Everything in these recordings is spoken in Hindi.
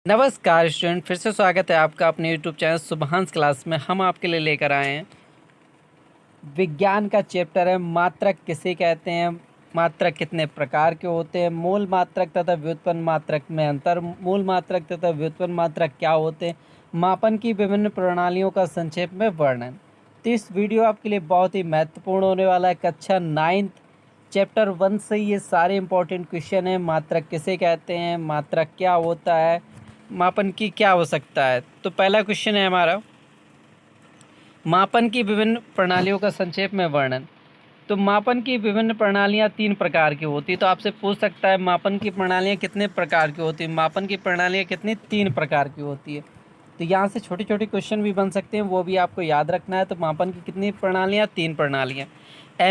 नमस्कार स्टूडेंट, फिर से स्वागत है आपका अपने यूट्यूब चैनल सुबहांस क्लास में। हम आपके लिए लेकर आए हैं विज्ञान का चैप्टर है मात्रक किसे कहते हैं, मात्रक कितने प्रकार के होते हैं, मूल मात्रक तथा व्युत्पन्न मात्रक में अंतर, मूल मात्रक तथा व्युत्पन्न मात्रक क्या होते हैं, मापन की विभिन्न प्रणालियों का संक्षेप में वर्णन। तो इस वीडियो आपके लिए बहुत ही महत्वपूर्ण होने वाला है। कक्षा 9 चैप्टर 1 से ये सारे इंपॉर्टेंट क्वेश्चन हैं। मात्रक किसे कहते हैं, मात्रक क्या होता है, मापन की क्या हो सकता है। तो पहला क्वेश्चन है हमारा, मापन की विभिन्न प्रणालियों का संक्षेप में वर्णन। तो मापन की विभिन्न प्रणालियां 3 प्रकार की होती है। तो आपसे पूछ सकता है मापन की प्रणालियां कितने प्रकार की होती है, मापन की प्रणालियां कितनी 3 प्रकार की होती है। तो यहाँ से छोटे छोटे क्वेश्चन भी बन सकते हैं, वो भी आपको याद रखना है। तो मापन की कितनी प्रणालियाँ, 3 प्रणालियाँ,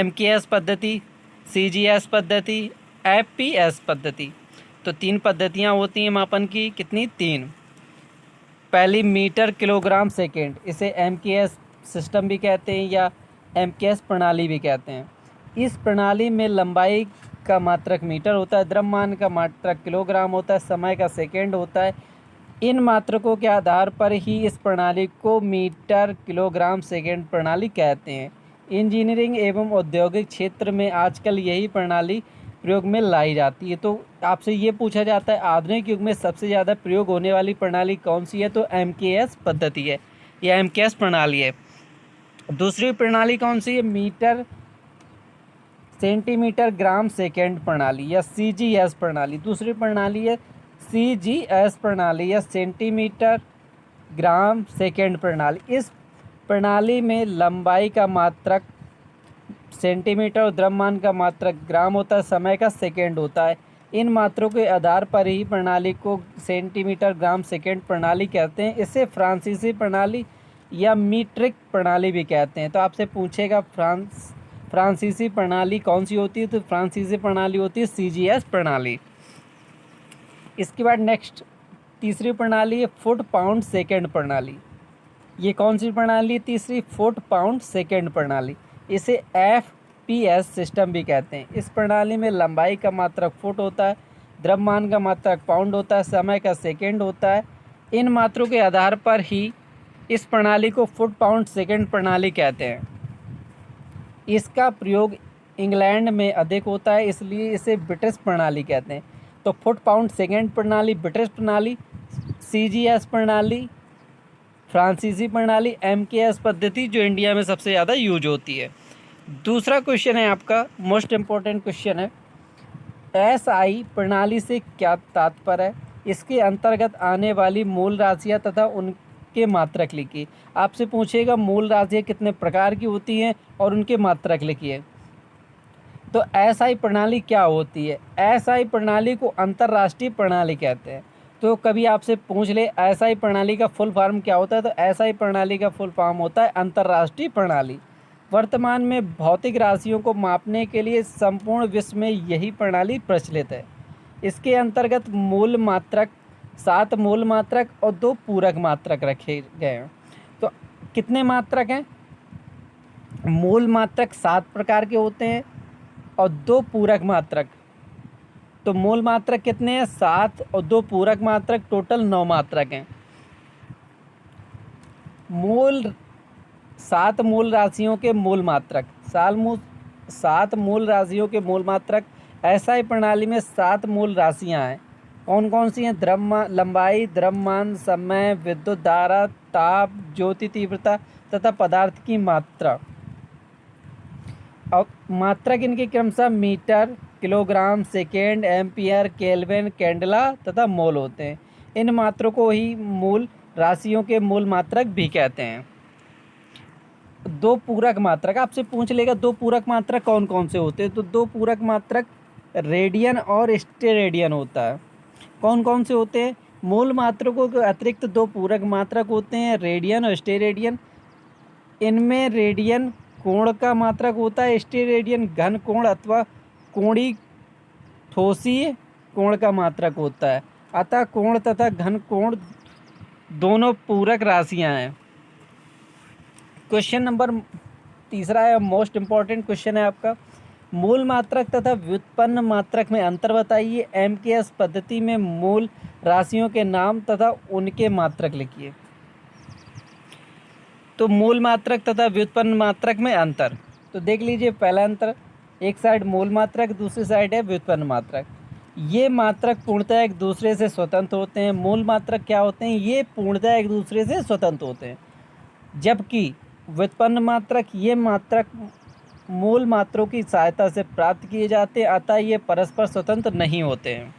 MKS पद्धति, CGS पद्धति, FPS पद्धति। तो 3 पद्धतियाँ होती हैं मापन की, कितनी, 3। पहली मीटर किलोग्राम सेकेंड, इसे MKS सिस्टम भी कहते हैं या MKS प्रणाली भी कहते हैं। इस प्रणाली में लंबाई का मात्रक मीटर होता है, द्रव्यमान का मात्रक किलोग्राम होता है, समय का सेकेंड होता है। इन मात्रकों के आधार पर ही इस प्रणाली को मीटर किलोग्राम सेकेंड प्रणाली कहते हैं। इंजीनियरिंग एवं औद्योगिक क्षेत्र में आजकल यही प्रणाली प्रयोग में लाई जाती है। तो आपसे ये पूछा जाता है आधुनिक युग में सबसे ज़्यादा प्रयोग होने वाली प्रणाली कौन सी है, तो MKS पद्धति है या MKS प्रणाली है। दूसरी प्रणाली कौन सी है, मीटर सेंटीमीटर ग्राम सेकेंड प्रणाली या CGS प्रणाली। दूसरी प्रणाली है CGS प्रणाली या सेंटीमीटर ग्राम सेकेंड प्रणाली। इस प्रणाली में लंबाई का मात्रक सेंटीमीटर और द्रव्यमान का मात्रक ग्राम होता है, समय का सेकेंड होता है। इन मात्रों के आधार पर ही प्रणाली को सेंटीमीटर ग्राम सेकेंड प्रणाली कहते हैं। इसे फ्रांसीसी प्रणाली या मीट्रिक प्रणाली भी कहते हैं। तो आपसे पूछेगा फ्रांसीसी प्रणाली कौन सी होती है, तो फ्रांसीसी प्रणाली होती है CGS प्रणाली। इसके बाद नेक्स्ट तीसरी प्रणाली है फुट पाउंड सेकेंड प्रणाली। ये कौन सी प्रणाली है, तीसरी, फुट पाउंड सेकेंड प्रणाली। इसे FPS सिस्टम भी कहते हैं। इस प्रणाली में लंबाई का मात्रक फुट होता है, द्रव्यमान का मात्रक पाउंड होता है, समय का सेकेंड होता है। इन मात्रों के आधार पर ही इस प्रणाली को फुट पाउंड सेकेंड प्रणाली कहते हैं। इसका प्रयोग इंग्लैंड में अधिक होता है, इसलिए इसे ब्रिटिश प्रणाली कहते हैं। तो फुट पाउंड सेकेंड प्रणाली ब्रिटिश प्रणाली, CGS प्रणाली फ्रांसीसी प्रणाली, MKS पद्धति जो इंडिया में सबसे ज़्यादा यूज होती है। दूसरा क्वेश्चन है आपका, मोस्ट इम्पोर्टेंट क्वेश्चन है, SI प्रणाली से क्या तात्पर्य है, इसके अंतर्गत आने वाली मूल राशियाँ तथा उनके मात्रक लिखिए। आपसे पूछेगा मूल राशियाँ कितने प्रकार की होती हैं और उनके मात्रक लिखिए। तो SI प्रणाली क्या होती है, SI प्रणाली को अंतर्राष्ट्रीय प्रणाली कहते हैं। तो कभी आपसे पूछ ले SI प्रणाली का फुल फॉर्म क्या होता है, तो SI प्रणाली का फुल फॉर्म होता है अंतर्राष्ट्रीय प्रणाली। वर्तमान में भौतिक राशियों को मापने के लिए संपूर्ण विश्व में यही प्रणाली प्रचलित है। इसके अंतर्गत मूल मात्रक, 7 मूल मात्रक और 2 पूरक मात्रक रखे गए हैं। तो कितने मात्रक हैं, मूल मात्रक 7 प्रकार के होते हैं और 2 पूरक मात्रक। तो मूल मात्रक कितने हैं, 7 और 2 पूरक मात्रक, टोटल 9 मात्रक हैं। 7 मूल राशियों के मूल मात्रक, 7 मूल राशियों के मूल मात्रक। SI प्रणाली में 7 मूल राशियां हैं। कौन कौन सी हैं, लंबाई, द्रव्यमान, समय, विद्युत धारा, ताप, ज्योति तीव्रता तथा पदार्थ की मात्रा। और मात्रक इनके क्रमशः metre, kilogram, second, ampere, kelvin, candela तथा मोल होते हैं। इन मात्रों को ही मूल राशियों के मूल मात्रक भी कहते हैं। 2 पूरक मात्रक आपसे पूछ लेगा, 2 पूरक मात्रक कौन कौन से होते हैं, तो 2 पूरक मात्रक रेडियन और स्टेरेडियन होता है। कौन कौन से होते हैं, मूल मात्रकों के अतिरिक्त 2 पूरक मात्रक होते हैं, रेडियन और स्टेरेडियन। इनमें रेडियन कोण का मात्रक होता है, स्टेरेडियन घन कोण अथवा कोणीय ठोसीय कोण का मात्रक होता है। अतः कोण तथा घन कोण दोनों पूरक राशियां हैं। क्वेश्चन नंबर तीसरा है, मोस्ट इम्पॉर्टेंट क्वेश्चन है आपका, मूल मात्रक तथा व्युत्पन्न मात्रक में अंतर बताइए। एमकेएस पद्धति में मूल राशियों के नाम तथा उनके मात्रक लिखिए। तो मूल मात्रक तथा व्युत्पन्न मात्रक में अंतर, तो देख लीजिए पहला अंतर, एक साइड मूल मात्रक, दूसरी साइड है व्युत्पन्न मात्रक। ये मात्रक पूर्णतः एक दूसरे से स्वतंत्र होते हैं। मूल मात्रक क्या होते हैं, ये पूर्णतः एक दूसरे से स्वतंत्र होते हैं, जबकि व्युत्पन्न मात्रक, ये मात्रक मूल मात्रों की सहायता से प्राप्त किए जाते हैं, अतः ये परस्पर स्वतंत्र नहीं होते हैं।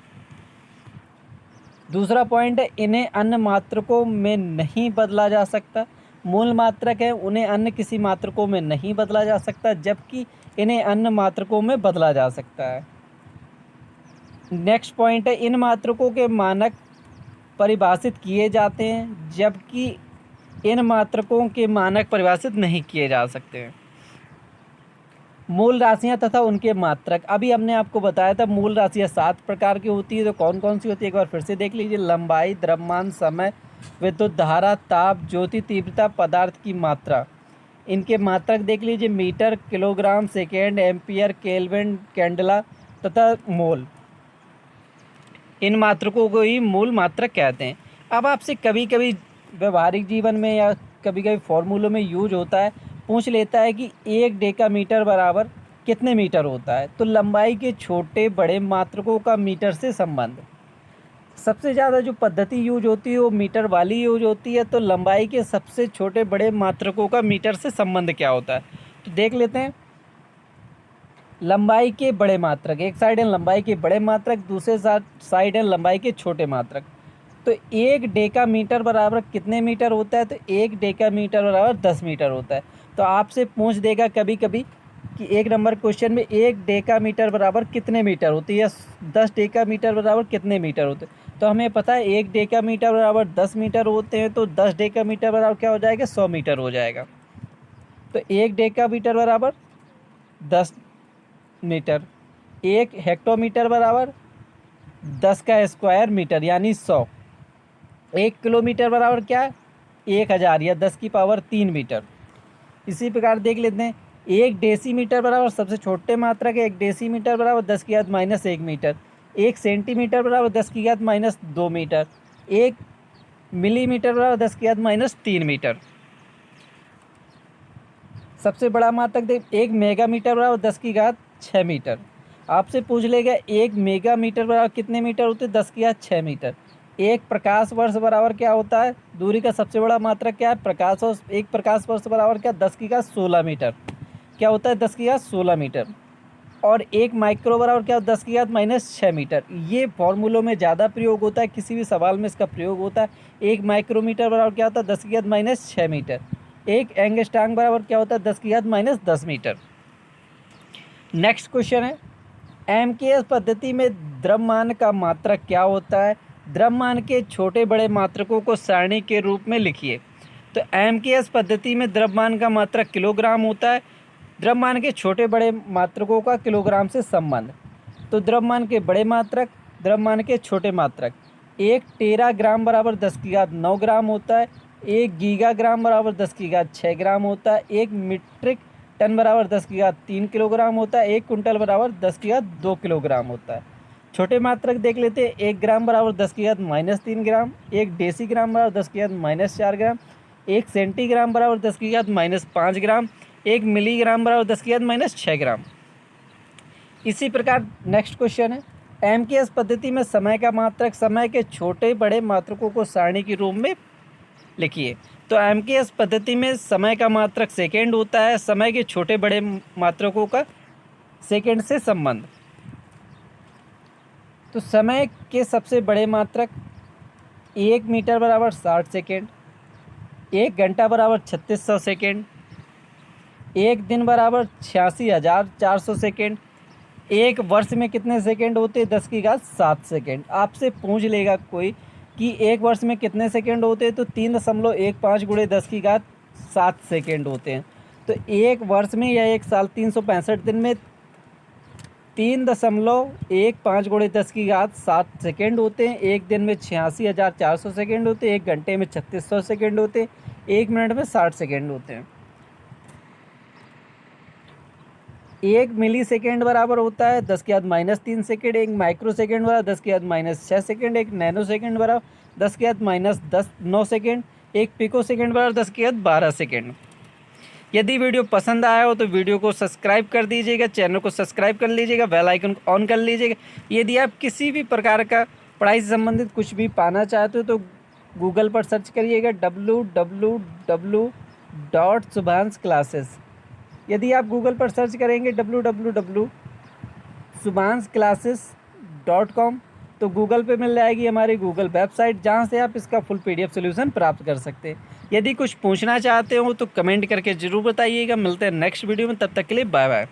दूसरा पॉइंट है, इन्हें अन्य मात्रकों में नहीं बदला जा सकता। मूल मात्रक है, उन्हें अन्य किसी मात्रकों में नहीं बदला जा सकता, जबकि इन्हें अन्य मात्रकों में बदला जा सकता है। नेक्स्ट पॉइंट है, इन मात्रकों के मानक परिभाषित किए जाते हैं, जबकि इन मात्रकों के मानक परिभाषित नहीं किए जा सकते हैं। मूल राशियां तथा उनके मात्रक, अभी हमने आपको बताया था मूल राशियां 7 प्रकार की होती है, तो कौन कौन सी होती है एक बार फिर से देख लीजिए। लंबाई, द्रव्यमान, समय, विद्युत धारा, ताप, ज्योति तीव्रता, पदार्थ की मात्रा। इनके मात्रक देख लीजिए, metre, kilogram, second, ampere, kelvin, candela तथा मोल। इन मात्रकों को ही मूल मात्रक कहते हैं। अब आपसे कभी कभी व्यवहारिक जीवन में या कभी कभी फॉर्मूलों में यूज होता है, पूछ लेता है कि 1 डेकामीटर बराबर कितने मीटर होता है। तो लंबाई के छोटे बड़े मात्रकों का मीटर से संबंध, सबसे ज़्यादा जो पद्धति यूज होती है वो मीटर वाली यूज होती है। तो लंबाई के सबसे छोटे बड़े मात्रकों का मीटर से संबंध क्या होता है, तो देख लेते हैं। लंबाई के बड़े मात्रक, एक साइड है लंबाई के बड़े मात्रक, दूसरे साइड है लंबाई के छोटे मात्रक। तो 1 डेकामीटर बराबर कितने मीटर होता है, तो 1 डेकामीटर बराबर 10 मीटर होता है। तो आपसे पूछ देगा कभी कभी कि 1 नंबर क्वेश्चन में 1 डेकामीटर बराबर कितने मीटर होती है, 10 डेकामीटर बराबर कितने मीटर होते हैं। तो हमें पता है 1 डेकामीटर बराबर 10 मीटर होते हैं, तो 10 डेकामीटर बराबर क्या हो जाएगा, 100 मीटर हो जाएगा। तो 1 डेकामीटर बराबर 10 मीटर। 1 हेक्टोमीटर बराबर 10 का स्क्वायर मीटर यानी 100। 1 किलोमीटर बराबर क्या है, 1000 या 10 की पावर 3 मीटर। इसी प्रकार देख लेते हैं, 1 डेसीमीटर बराबर सबसे छोटे मात्रक है, 1 डेसीमीटर बराबर 10 की घात -1 मीटर। 1 सेंटीमीटर बराबर 10 की घात -2 मीटर। 1 मिलीमीटर बराबर 10 की घात -3 मीटर। सबसे बड़ा मात्रक देख, 1 मेगामीटर बराबर 10 की घात 6 मीटर। आपसे पूछ लेगा 1 मेगामीटर बराबर कितने मीटर होते हैं, 10 की घात 6 मीटर। 1 प्रकाश वर्ष बराबर क्या होता है, दूरी का सबसे बड़ा मात्रक क्या है, प्रकाश वर्ष। 1 प्रकाश वर्ष बराबर क्या, 10 की घात 16 मीटर। क्या होता है, 10 की घात 16 मीटर। और 1 माइक्रो बराबर क्या, 10 की घात -6 मीटर। ये फॉर्मूलों में ज़्यादा प्रयोग होता है, किसी भी सवाल में इसका प्रयोग होता है। 1 माइक्रोमीटर बराबर क्या होता है, 10 की घात -6 मीटर। 1 एंगस्ट्रॉम बराबर क्या होता है, 10 की घात -10 मीटर। नेक्स्ट क्वेश्चन है, एमकेएस पद्धति में द्रव्यमान का मात्रक क्या होता है। द्रव्यमान के छोटे बड़े मात्रकों को सारणी के रूप में लिखिए। तो एमकेएस पद्धति में द्रव्यमान का मात्रक किलोग्राम होता है। द्रव्यमान के छोटे बड़े मात्रकों का किलोग्राम से संबंध, तो द्रव्यमान के बड़े मात्रक, द्रव्यमान के छोटे मात्रक। 1 टेराग्राम बराबर 10 की घात 9 ग्राम होता है। 1 गीगाग्राम बराबर 10 की घात 6 ग्राम होता है। 1 मीट्रिक टन बराबर 10 की घात 3 किलोग्राम होता है। 1 कुंटल बराबर 10 की घात 2 किलोग्राम होता है। छोटे मात्रक देख लेते हैं, 1 ग्राम बराबर 10 की घात -3 ग्राम। 1 डेसीग्राम बराबर 10 की घात -4 ग्राम। 1 सेंटीग्राम बराबर 10 की घात -5 ग्राम। 1 मिलीग्राम बराबर 10 की घात -6 ग्राम। इसी प्रकार नेक्स्ट क्वेश्चन है, एमकेएस पद्धति में समय का मात्रक, समय के छोटे बड़े मात्रकों को सारणी के रूप में लिखिए। तो एमकेएस पद्धति में समय का मात्रक सेकेंड होता है। समय के छोटे बड़े मात्रकों का सेकेंड से संबंध, तो समय के सबसे बड़े मात्रक 1 मीटर बराबर 60 सेकेंड। 1 घंटा बराबर 3600 सेकेंड। 1 दिन बराबर 86,400 सेकेंड। 1 वर्ष में कितने सेकेंड होते हैं, 10 की घात 7 सेकेंड। आपसे पूछ लेगा कोई कि 1 वर्ष में कितने सेकेंड होते हैं, तो 3.15 गुणे 10 की घात 7 सेकेंड होते हैं। तो 1 वर्ष में या 1 साल 365 दिन में 3.15 गुणे 10 की घात 7 सेकेंड होते हैं। 1 दिन में 86,400 सेकेंड होते हैं। 1 घंटे में 3600 सेकेंड होते हैं। 1 मिनट में 60 सेकेंड होते हैं। 1 मिली सेकेंड बराबर होता है 10⁻³ सेकेंड, 1 माइक्रो सेकेंड बराबर 10⁻⁶ सेकेंड, 1 नैनो सेकेंड बराबर 10⁻⁻9 सेकेंड, 1 पिको सेकेंड बराबर 10⁻12 सेकेंड। यदि वीडियो पसंद आया हो तो वीडियो को सब्सक्राइब कर दीजिएगा, चैनल को सब्सक्राइब कर लीजिएगा, बेल आइकन को ऑन कर लीजिएगा। यदि आप किसी भी प्रकार का पढ़ाई से संबंधित कुछ भी पाना चाहते हो तो गूगल पर सर्च करिएगा www.subhansclasses। यदि आप गूगल पर सर्च करेंगे www.subhansclasses.com तो गूगल पे मिल जाएगी हमारी गूगल वेबसाइट, जहां से आप इसका फुल PDF सॉल्यूशन प्राप्त कर सकते हैं। यदि कुछ पूछना चाहते हो तो कमेंट करके ज़रूर बताइएगा। मिलते हैं नेक्स्ट वीडियो में, तब तक के लिए बाय बाय।